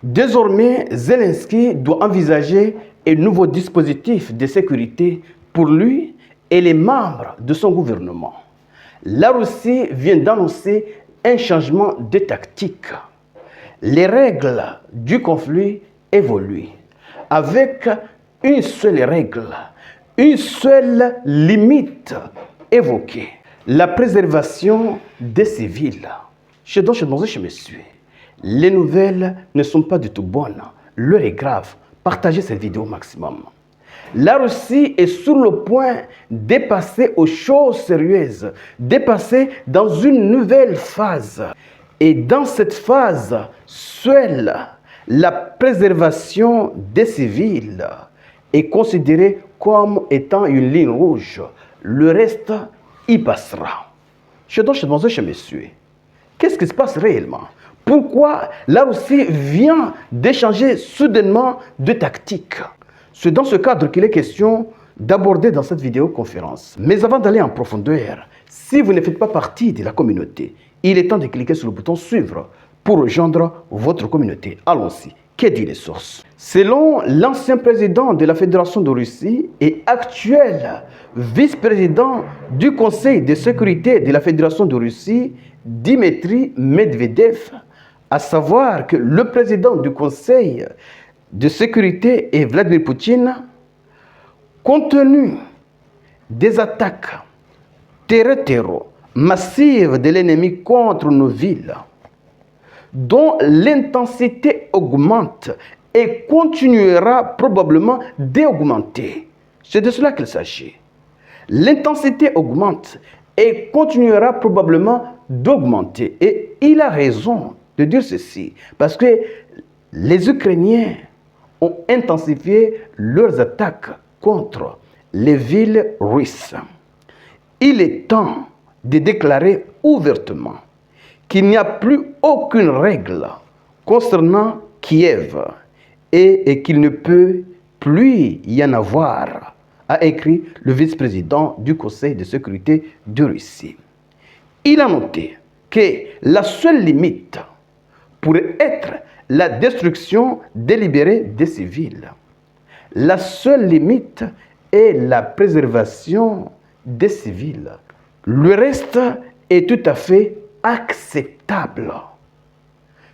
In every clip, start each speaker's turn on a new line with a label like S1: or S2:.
S1: Désormais, Zelensky doit envisager un nouveau dispositif de sécurité pour lui et les membres de son gouvernement. La Russie vient d'annoncer un changement de tactique. Les règles du conflit évoluent avec une seule règle, une seule limite évoquée, la préservation des civils. Je me suis. Les nouvelles ne sont pas du tout bonnes. L'heure est grave. Partagez cette vidéo au maximum. La Russie est sur le point de passer aux choses sérieuses, de passer dans une nouvelle phase. Et dans cette phase, seule la préservation des civils est considérée comme étant une ligne rouge. Le reste y passera. Je me suis. Qu'est-ce qui se passe réellement? Pourquoi la Russie vient d'échanger soudainement de tactique? C'est dans ce cadre qu'il est question d'aborder dans cette vidéoconférence. Mais avant d'aller en profondeur, si vous ne faites pas partie de la communauté, il est temps de cliquer sur le bouton suivre pour rejoindre votre communauté. Allons-y. Que dit les sources? Selon l'ancien président de la Fédération de Russie et actuel vice-président du Conseil de sécurité de la Fédération de Russie, Dmitry Medvedev, à savoir que le président du Conseil de sécurité est Vladimir Poutine, compte tenu des attaques terrestres massives de l'ennemi contre nos villes, dont l'intensité augmente et continuera probablement d'augmenter. C'est de cela qu'il s'agit. L'intensité augmente et continuera probablement d'augmenter. Et il a raison de dire ceci, parce que les Ukrainiens ont intensifié leurs attaques contre les villes russes. Il est temps de déclarer ouvertement qu'il n'y a plus aucune règle concernant Kiev et qu'il ne peut plus y en avoir, a écrit le vice-président du Conseil de sécurité de Russie. Il a noté que la seule limite pourrait être la destruction délibérée des civils. La seule limite est la préservation des civils. Le reste est tout à fait acceptable.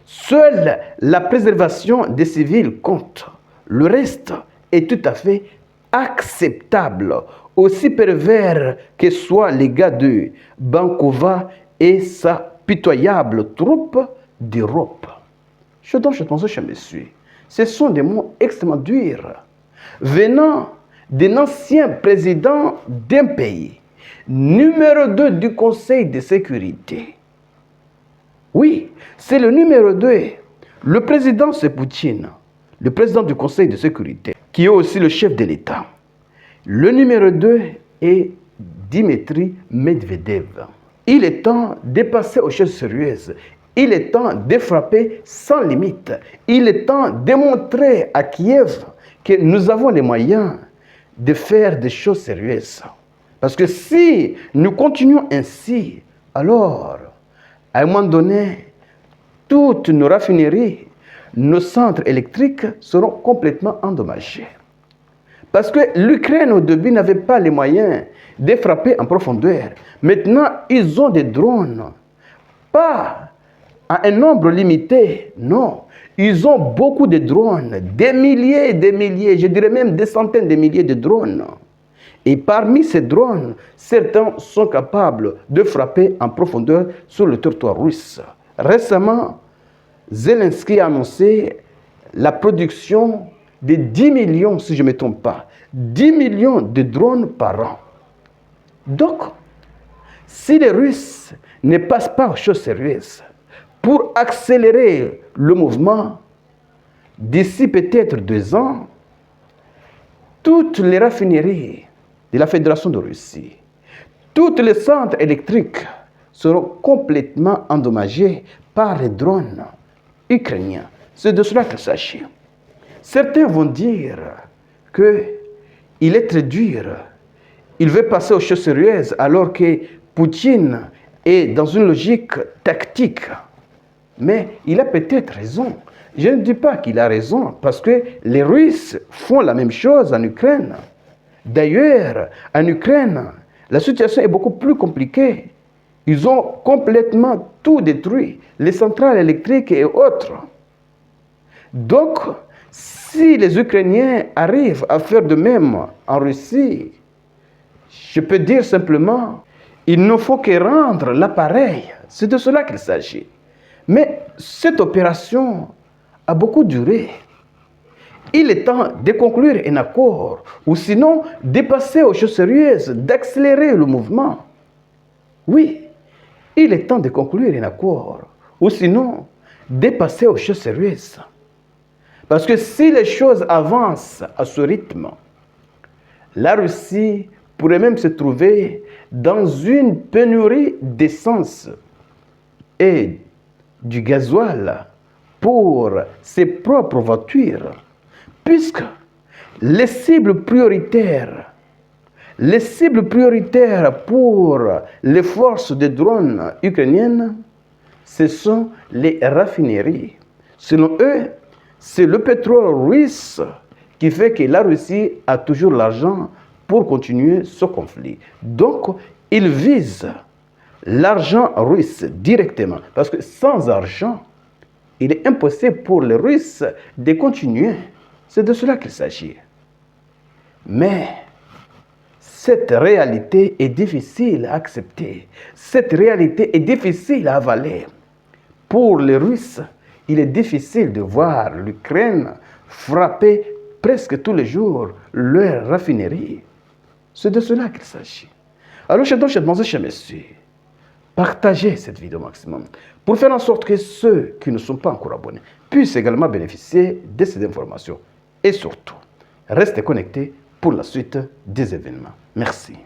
S1: Seule la préservation des civils compte. Le reste est tout à fait acceptable, aussi pervers que soient les gars de Bankova et sa pitoyable troupe d'Europe. Je me suis. Ce sont des mots extrêmement durs, venant d'un ancien président d'un pays, numéro 2 du Conseil de sécurité. Oui, c'est le numéro 2. Le président, c'est Poutine, le président du Conseil de sécurité, qui est aussi le chef de l'État. Le numéro 2 est Dmitry Medvedev. Il est temps de passer aux choses sérieuses. Il est temps de frapper sans limite. Il est temps de montrer à Kiev que nous avons les moyens de faire des choses sérieuses. Parce que si nous continuons ainsi, alors, à un moment donné, toutes nos raffineries, nos centres électriques seront complètement endommagés. Parce que l'Ukraine, au début, n'avait pas les moyens de frapper en profondeur. Maintenant, ils ont des drones. Pas à un nombre limité, non. Ils ont beaucoup de drones, des milliers et des milliers, je dirais même des centaines de milliers de drones. Et parmi ces drones, certains sont capables de frapper en profondeur sur le territoire russe. Récemment, Zelensky a annoncé la production de 10 millions, si je ne me trompe pas, 10 millions de drones par an. Donc, si les Russes ne passent pas aux choses sérieuses, pour accélérer le mouvement, d'ici peut-être 2 ans, toutes les raffineries de la Fédération de Russie, tous les centres électriques seront complètement endommagés par les drones ukrainiens. C'est de cela qu'il s'agit. Certains vont dire qu'il est très dur. Il veut passer aux choses sérieuses alors que Poutine est dans une logique tactique. Mais il a peut-être raison. Je ne dis pas qu'il a raison, parce que les Russes font la même chose en Ukraine. D'ailleurs, en Ukraine, la situation est beaucoup plus compliquée. Ils ont complètement tout détruit, les centrales électriques et autres. Donc, si les Ukrainiens arrivent à faire de même en Russie, je peux dire simplement, il ne faut que rendre l'appareil. C'est de cela qu'il s'agit. Mais cette opération a beaucoup duré. Il est temps de conclure un accord, ou sinon de passer aux choses sérieuses, d'accélérer le mouvement. Oui, il est temps de conclure un accord, ou sinon de passer aux choses sérieuses. Parce que si les choses avancent à ce rythme, la Russie pourrait même se trouver dans une pénurie d'essence et du gasoil pour ses propres voitures, puisque les cibles prioritaires pour les forces de drones ukrainiennes, ce sont les raffineries. Selon eux, c'est le pétrole russe qui fait que la Russie a toujours l'argent pour continuer ce conflit. Donc, ils visent l'argent russe directement, parce que sans argent, il est impossible pour les Russes de continuer. C'est de cela qu'il s'agit. Mais cette réalité est difficile à accepter. Cette réalité est difficile à avaler. Pour les Russes, il est difficile de voir l'Ukraine frapper presque tous les jours leur raffinerie. C'est de cela qu'il s'agit. Alors, chers messieurs, partagez cette vidéo au maximum pour faire en sorte que ceux qui ne sont pas encore abonnés puissent également bénéficier de ces informations. Et surtout, restez connectés pour la suite des événements. Merci.